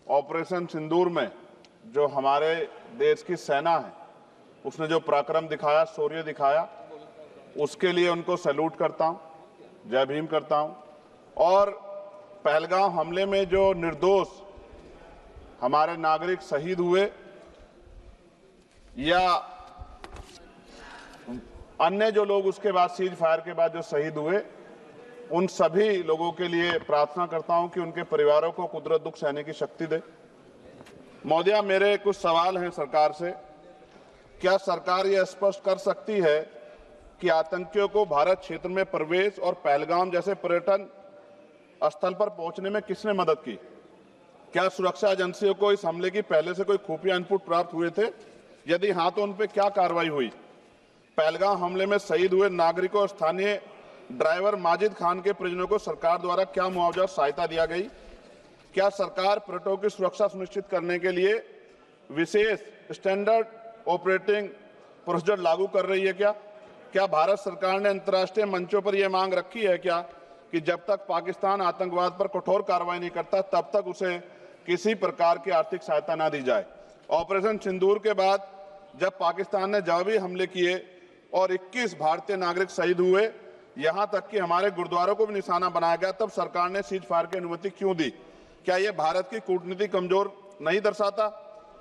Operation सिंदूर में जो हमारे देश की सेना है उसने जो पराक्रम दिखाया, शौर्य दिखाया, उसके लिए उनको सैल्यूट करता हूं, जय भीम करता हूं। और पहलगाम हमले में जो निर्दोष हमारे नागरिक शहीद हुए या अन्य जो लोग उसके बाद सीज फायर के बाद जो शहीद हुए, उन सभी लोगों के लिए प्रार्थना करता हूं कि उनके परिवारों को कुदरत दुख सहने की शक्ति दे। महोदया, मेरे कुछ सवाल हैं सरकार से। क्या सरकार यह स्पष्ट कर सकती है कि आतंकियों को भारत क्षेत्र में प्रवेश और पहलगाम जैसे पर्यटन स्थल पर पहुंचने में किसने मदद की? क्या सुरक्षा एजेंसियों को इस हमले की पहले से कोई खुफिया इनपुट प्राप्त हुए थे? यदि हाँ, तो उन पर क्या कार्रवाई हुई? पहलगाम हमले में शहीद हुए नागरिकों और स्थानीय ड्राइवर माजिद खान के परिजनों को सरकार द्वारा क्या मुआवजा सहायता दिया गई? क्या सरकार पर्यटकों की सुरक्षा सुनिश्चित करने के लिए विशेष स्टैंडर्ड ऑपरेटिंग प्रोसीजर लागू कर रही है? क्या भारत सरकार ने अंतर्राष्ट्रीय मंचों पर यह मांग रखी है कि जब तक पाकिस्तान आतंकवाद पर कठोर कार्रवाई नहीं करता तब तक उसे किसी प्रकार की आर्थिक सहायता न दी जाए? ऑपरेशन सिंदूर के बाद जब पाकिस्तान ने जवाबी हमले किए और 21 भारतीय नागरिक शहीद हुए, यहां तक कि हमारे गुरुद्वारों को भी निशाना बनाया गया, तब सरकार ने सीज फायर की अनुमति क्यों दी? क्या यह भारत की कूटनीति कमजोर नहीं दर्शाता?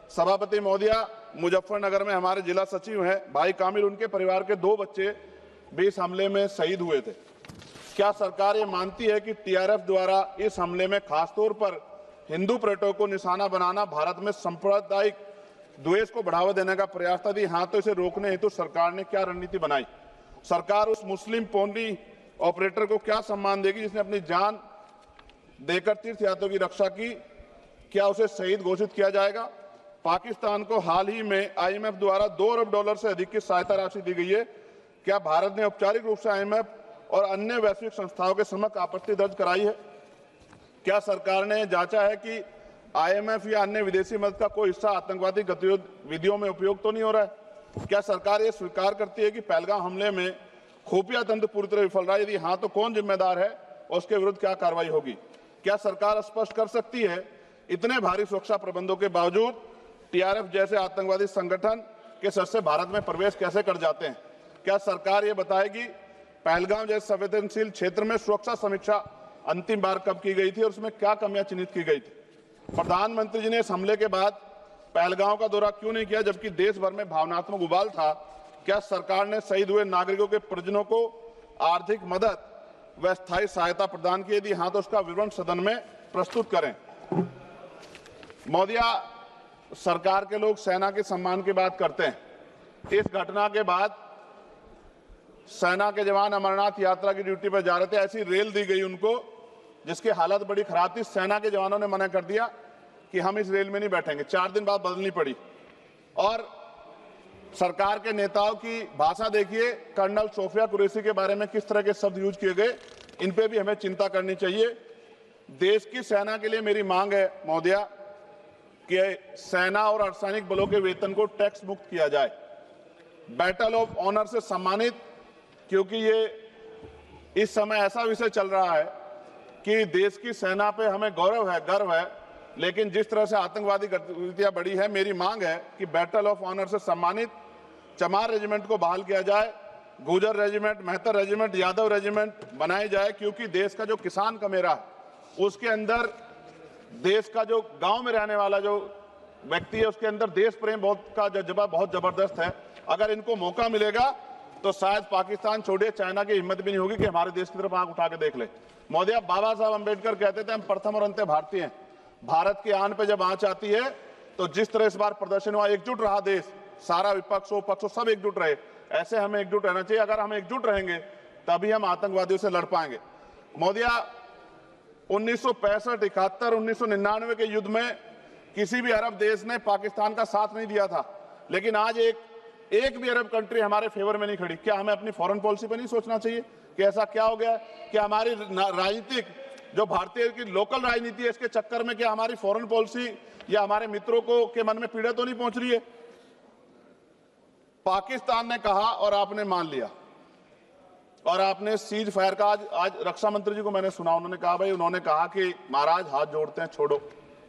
सभापति महोदया, मुजफ्फरनगर में हमारे जिला सचिव हैं भाई कामिल, उनके परिवार के 2 बच्चे भी इस हमले में शहीद हुए थे। क्या सरकार ये मानती है कि टीआरएफ द्वारा इस हमले में खासतौर पर हिंदू पर्यटकों को निशाना बनाना भारत में सांप्रदायिक द्वेष को बढ़ावा देने का प्रयास था? यदि हाँ, तो इसे रोकने हेतु सरकार ने क्या रणनीति बनाई? सरकार उस मुस्लिम पोनी ऑपरेटर को क्या सम्मान देगी जिसने अपनी जान देकर तीर्थयात्रियों की रक्षा की? क्या उसे शहीद घोषित किया जाएगा? पाकिस्तान को हाल ही में आईएमएफ द्वारा $2 अरब से अधिक की सहायता राशि दी गई है। क्या भारत ने औपचारिक रूप से आईएमएफ और अन्य वैश्विक संस्थाओं के समक्ष आपत्ति दर्ज कराई है? क्या सरकार ने जांचा है कि आईएमएफ या अन्य विदेशी मदद का कोई हिस्सा आतंकवादी गतिविधियों में उपयोग तो नहीं हो रहा है? क्या सरकार ये स्वीकार करती है कि पहलगाम हमले में खुफिया तंत्र पूरी तरह विफल रहा है? यदि हाँ, तो कौन जिम्मेदार है और उसके विरुद्ध क्या कार्रवाई होगी? क्या सरकार स्पष्ट कर सकती है इतने भारी सुरक्षा प्रबंधों के बावजूद टीआरएफ जैसे आतंकवादी संगठन के सदस्य भारत में प्रवेश कैसे कर जाते हैं? क्या सरकार ये बताएगी पहलगाम जैसे संवेदनशील क्षेत्र में सुरक्षा समीक्षा अंतिम बार कब की गई थी और उसमें क्या कमियां चिन्हित की गई थी? प्रधानमंत्री जी ने इस हमले के बाद पहलगाम का दौरा क्यों नहीं किया जबकि देश भर में भावनात्मक उबाल था? क्या सरकार ने शहीद हुए नागरिकों के परिजनों को आर्थिक मदद व स्थायी सहायता प्रदान की? यदि हाँ, तो उसका विवरण सदन में प्रस्तुत करें। महोदया, सरकार के लोग सेना के सम्मान की बात करते हैं। इस घटना के बाद सेना के जवान अमरनाथ यात्रा की ड्यूटी पर जा रहे थे, ऐसी रेल दी गई उनको जिसकी हालत बड़ी खराब थी। सेना के जवानों ने मना कर दिया कि हम इस रेल में नहीं बैठेंगे। 4 दिन बाद बदलनी पड़ी। और सरकार के नेताओं की भाषा देखिए, कर्नल सोफिया कुरैशी के बारे में किस तरह के शब्द यूज किए गए, इन पे भी हमें चिंता करनी चाहिए। देश की सेना के लिए मेरी मांग है महोदया कि सेना और अर्धसैनिक बलों के वेतन को टैक्स मुक्त किया जाए, बैटल ऑफ ऑनर से सम्मानित, क्योंकि ये इस समय ऐसा विषय चल रहा है कि देश की सेना पे हमें गौरव है, गर्व है, लेकिन जिस तरह से आतंकवादी गतिविधियां बढ़ी है, मेरी मांग है कि बैटल ऑफ ऑनर से सम्मानित चमार रेजिमेंट को बहाल किया जाए, गुजर रेजिमेंट, मेहतर रेजिमेंट, यादव रेजिमेंट बनाई जाए, क्योंकि देश का जो किसान का मेरा उसके अंदर देश का जो गांव में रहने वाला जो व्यक्ति है उसके अंदर देश प्रेम का जज्बा बहुत जबरदस्त है। अगर इनको मौका मिलेगा तो शायद पाकिस्तान छोड़िए, चाइना की हिम्मत भी नहीं होगी कि हमारे देश की तरफ आंख उठा के देख ले। महोदया, बाबा साहब अंबेडकर कहते थे हम प्रथम और अंत्य भारतीय हैं। भारत की आन पे जब आंच आती है तो जिस तरह इस बार प्रदर्शन हुआ, एकजुट रहा देश, सारा विपक्ष हो पक्ष हो सब एकजुट रहे, ऐसे हमें एकजुट रहना चाहिए। अगर हम एकजुट रहेंगे तभी हम आतंकवादियों से लड़ पाएंगे। महोदया, 1965, 71, 1999 के युद्ध में किसी भी अरब देश ने पाकिस्तान का साथ नहीं दिया था, लेकिन आज एक भी अरब कंट्री हमारे फेवर में नहीं खड़ी। क्या हमें अपनी फॉरेन पॉलिसी पर नहीं सोचना चाहिए कि ऐसा क्या हो गया कि हमारी राजनीतिक जो भारतीय की लोकल राजनीति है इसके चक्कर में क्या हमारी फॉरेन पॉलिसी या हमारे मित्रों को के मन में पीड़ा तो नहीं पहुंच रही है? पाकिस्तान ने कहा और आपने मान लिया और आपने सीज फायर का आज रक्षा मंत्री जी को मैंने सुना, उन्होंने कहा भाई, उन्होंने कहा कि महाराज हाथ जोड़ते हैं, छोड़ो।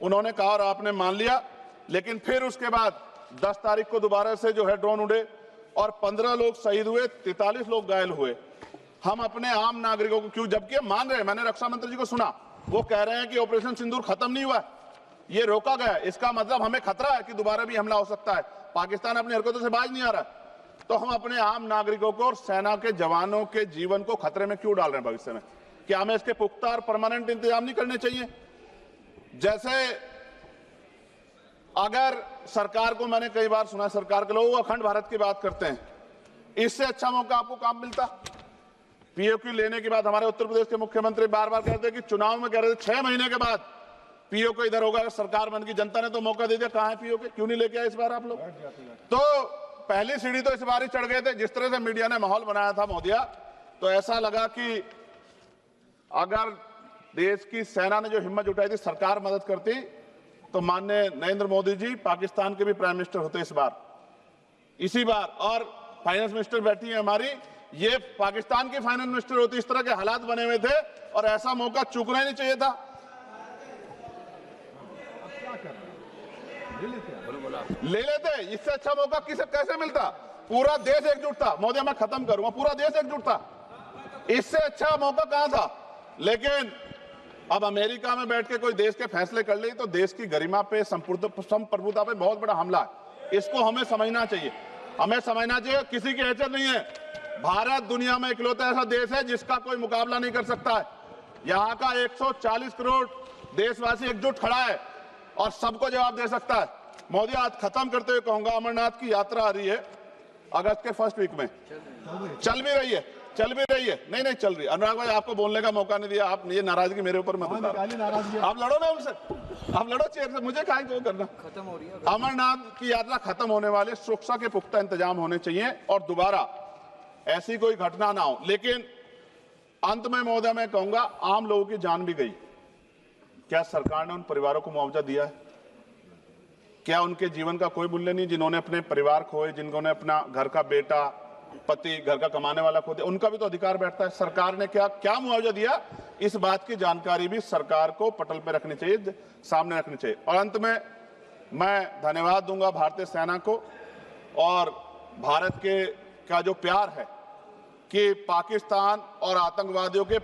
उन्होंने कहा और आपने मान लिया, लेकिन फिर उसके बाद 10 तारीख को दोबारा से जो है ड्रोन उड़े और 15 लोग शहीद हुए, 43 लोग घायल हुए। हम अपने आम नागरिकों को क्यों, जबकि मान रहे हैं, मैंने रक्षा मंत्री जी को सुना, वो कह रहे हैं कि ऑपरेशन सिंदूर खत्म नहीं हुआ, ये रोका गया, इसका मतलब हमें खतरा है कि दोबारा भी हमला हो सकता है, पाकिस्तान अपनी हरकतों से बाज नहीं आ रहा। तो हम अपने आम नागरिकों को और सेना के जवानों के जीवन को खतरे में क्यों डाल रहे हैं भविष्य में? क्या हमें इसके पुख्ता और परमानेंट इंतजाम नहीं करने चाहिए? जैसे अगर सरकार को, मैंने कई बार सुना सरकार के लोग अखंड भारत की बात करते हैं, इससे अच्छा मौका आपको काम मिलता। पीओक्यू लेने के बाद हमारे उत्तर प्रदेश के मुख्यमंत्री बार बार कहते हैं कि चुनाव में कह रहे थे 6 महीने के बाद पीओक्यू इधर होगा, सरकार बन की, जनता ने तो मौका दे दिया, कहां है पीओक्यू? क्यों नहीं लेके आए इस बार आप लोग? तो पहली सीढ़ी तो इस बार ही चढ़ गए थे। जिस तरह से मीडिया ने माहौल बनाया था मोदिया, तो ऐसा लगा कि अगर देश की सेना ने जो हिम्मत जुटाई थी, सरकार मदद करती, तो माननीय नरेंद्र मोदी जी पाकिस्तान के भी प्राइम मिनिस्टर होते इस बार, इसी बार। और फाइनेंस मिनिस्टर बैठी है हमारी, ये पाकिस्तान की फाइनेंस मिनिस्टर होती। इस तरह के हालात बने हुए थे और ऐसा मौका चूकना ही नहीं चाहिए था। ले लेते, इससे अच्छा मौका किसे कैसे मिलता? पूरा देश एकजुट था। मोदी, मैं खत्म करूंगा, पूरा देश एकजुट था, इससे अच्छा मौका कहां था? लेकिन अब अमेरिका में बैठ के कोई देश के फैसले कर ले तो देश की गरिमा पे, संप्रभुता पे बहुत बड़ा हमला है। इसको हमें समझना चाहिए, हमें समझना चाहिए किसी की हैसियत नहीं है। भारत दुनिया में इकलौता ऐसा देश है जिसका कोई मुकाबला नहीं कर सकता है। यहाँ का 140 करोड़ देशवासी एकजुट खड़ा है और सबको जवाब दे सकता है। मोदी, आज खत्म करते हुए कहूंगा, अमरनाथ की यात्रा आ रही है अगस्त के फर्स्ट वीक में, चल भी रही है, नहीं चल रही। अनुराग भाई, आपको बोलने का मौका नहीं दिया, आप ये नाराजगी मेरे ऊपर मत उतारो। आप लड़ो ना उनसे, आप लड़ो चेयर से, मुझे काहे को करना। खत्म हो रही है अमरनाथ की यात्रा, खत्म होने वाले, सुरक्षा के पुख्ता इंतजाम होने चाहिए और दोबारा ऐसी कोई घटना ना हो। लेकिन अंत में महोदय मैं कहूंगा, आम लोगों की जान भी गई, क्या सरकार ने उन परिवारों को मुआवजा दिया है? क्या उनके जीवन का कोई मूल्य नहीं? जिन्होंने अपने परिवार खोए, जिन्होंने अपना घर का बेटा, पति, घर का कमाने वाला खो दिया, उनका भी तो अधिकार बैठता है। सरकार ने क्या मुआवजा दिया, इस बात की जानकारी भी सरकार को पटल पर रखनी चाहिए, सामने रखनी चाहिए। और अंत में मैं धन्यवाद दूंगा भारतीय सेना को और भारत के का जो प्यार है कि पाकिस्तान और आतंकवादियों के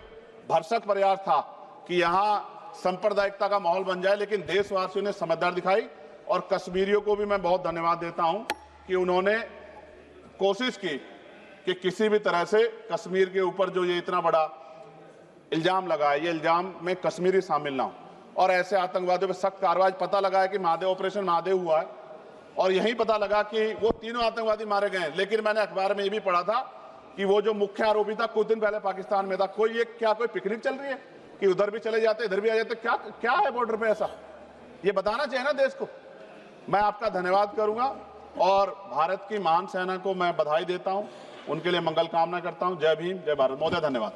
भरसक प्रयास था कि यहां सांप्रदायिकता का माहौल बन जाए, लेकिन देशवासियों ने समझदारी दिखाई। और कश्मीरियों को भी मैं बहुत धन्यवाद देता हूं कि उन्होंने कोशिश की कि किसी भी तरह से कश्मीर के ऊपर जो ये इतना बड़ा इल्जाम लगा है, ये इल्जाम में कश्मीरी शामिल ना हो और ऐसे आतंकवादियों पर सख्त कार्रवाई। पता लगा है कि महादेव, ऑपरेशन महादेव हुआ है और यही पता लगा कि वो तीनों आतंकवादी मारे गए। लेकिन मैंने अखबार में ये भी पढ़ा था कि वो जो मुख्य आरोपी था कुछ दिन पहले पाकिस्तान में था। कोई पिकनिक चल रही है कि उधर भी चले जाते, इधर भी आ जाते? क्या है बॉर्डर पे ऐसा? ये बताना चाहिए ना देश को। मैं आपका धन्यवाद करूंगा और भारत की महान सेना को मैं बधाई देता हूं, उनके लिए मंगल कामना करता हूं। जय भीम, जय भारत। महोदय, धन्यवाद।